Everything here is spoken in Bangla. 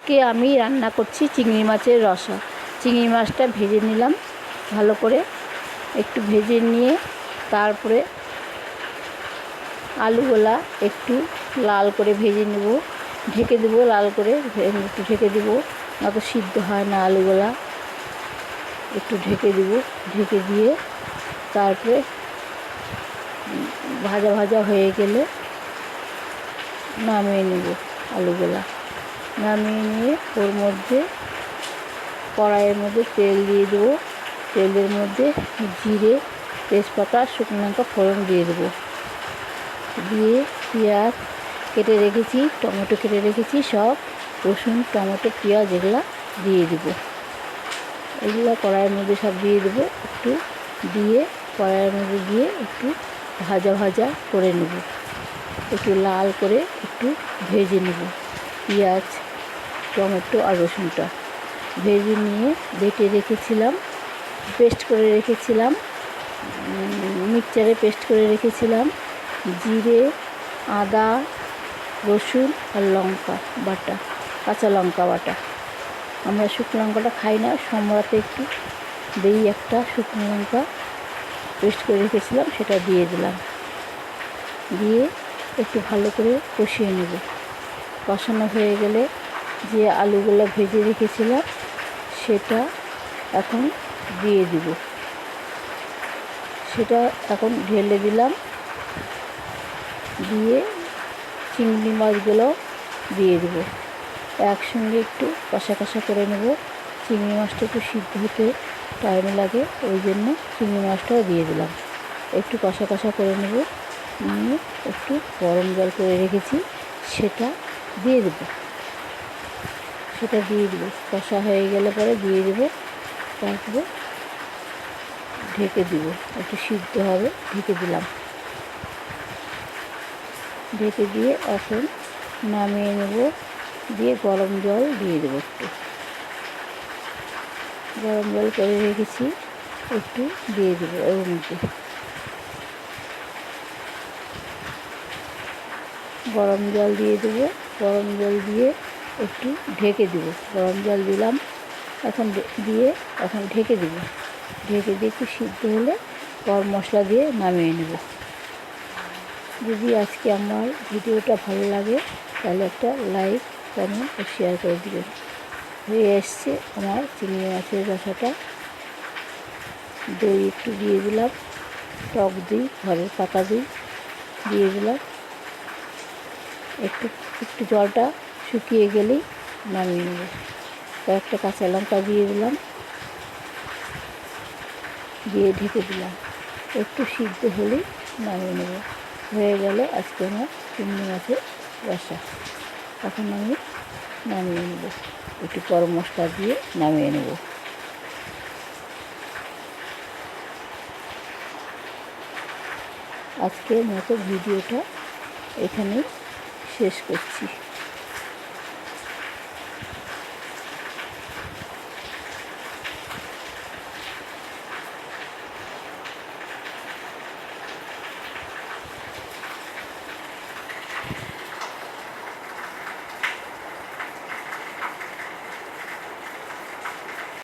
কে আমি রান্না করছি চিংড়ি মাছের রসা। চিংড়ি মাছটা ভেজে নিলাম ভালো করে, একটু ভেজে নিয়ে তারপরে আলুগুলা একটু লাল করে ভেজে নেব, ঢেকে দেবো, লাল করে একটু ঢেকে দেবো, নয়তো সিদ্ধ হয় না আলুগুলা। একটু ঢেকে দেবো, ঢেকে দিয়ে তারপরে ভাজা ভাজা হয়ে গেলে নামিয়ে নেব। আলুগুলা নামিয়ে নিয়ে ওর মধ্যে কড়াইয়ের মধ্যে তেল দিয়ে দেবো, তেলের মধ্যে জিরে, তেজপাতা, শুকনো লঙ্কা ফোড়ন দিয়ে দেবো, দিয়ে পেঁয়াজ কেটে রেখেছি, টমেটো কেটে রেখেছি, সব রসুন, টমেটো, পেঁয়াজ এগুলা দিয়ে দেবো। এগুলো কড়াইয়ের মধ্যে সব দিয়ে দেবো, একটু দিয়ে কড়াইয়ের মধ্যে দিয়ে একটু ভাজা ভাজা করে নেব, একটু লাল করে একটু ভেজে নেব। পেঁয়াজ, টমেটো আর রসুনটা ভেজে নিয়ে বেটে রেখেছিলাম, পেস্ট করে রেখেছিলাম, মিক্সচারে পেস্ট করে রেখেছিলাম জিরে, আদা, রসুন আর লঙ্কা বাটা, কাঁচা লঙ্কা বাটা। আমরা শুকনো লঙ্কাটা খাই না, সম্রাতে একটু দিই, একটা শুকনো লঙ্কা পেস্ট করে রেখেছিলাম সেটা দিয়ে দিলাম, দিয়ে একটু ভালো করে কষিয়ে নেব। কষানো হয়ে গেলে যে আলুগুলো ভেজে রেখেছিলাম সেটা এখন দিয়ে দিব, সেটা এখন ঢেলে দিলাম, দিয়ে চিংড়ি মাছগুলো দিয়ে দেবো, একসঙ্গে একটু কষা কষা করে নেব। চিংড়ি মাছটা একটু সিদ্ধ হতে টাইম লাগে, ওই জন্য চিংড়ি মাছটাও দিয়ে দিলাম, একটু কষা কষা করে নেব। নিয়ে একটু গরম জল করে রেখেছি সেটা দিয়ে দেবো, সেটা দিয়ে দেবো, কষা হয়ে গেলে পরে দিয়ে দেবো, তারপরে ঢেকে দিব, একটু সিদ্ধ হবে, ঢেকে দিলাম, ঢেকে দিয়ে এখন নামিয়ে নেব। দিয়ে গরম জল দিয়ে দেবো, একটু গরম জল করে রেখেছি একটু দিয়ে দেবো এর মধ্যে, গরম জল দিয়ে দেবো, গরম জল দিয়ে একটু ঢেকে দেবো, গরম জল দিলাম এখন দিয়ে এখন ঢেকে দেবো, ঢেকে দিয়ে একটু সিদ্ধ হলে গরম মশলা দিয়ে নামিয়ে নেব। যদি আজকে আমার ভিডিওটা ভালো লাগে তাহলে একটা লাইক, কমেন্ট ও শেয়ার করে দেবেন। হয়ে এসছে আমার চিংড়ি মাছের রসাটা। দই একটু দিয়ে দিলাম, টক দই, ঘরের পাতা দই দিয়ে দিলাম, একটু একটু জলটা শুকিয়ে গেলেই নামিয়ে নেব। কয়েকটা কাঁচা লঙ্কা দিয়ে দিলাম, দিয়ে ঢেকে দিলাম, একটু সিদ্ধ হলেই নামিয়ে নেব। হয়ে গেল আজকে আমার চিংড়ি মাছের রসা। এখন আমি নামিয়ে নেব, একটু গরম মশলা দিয়ে নামিয়ে নেব। আজকের মতো ভিডিওটা এখানেই শেষ করছি।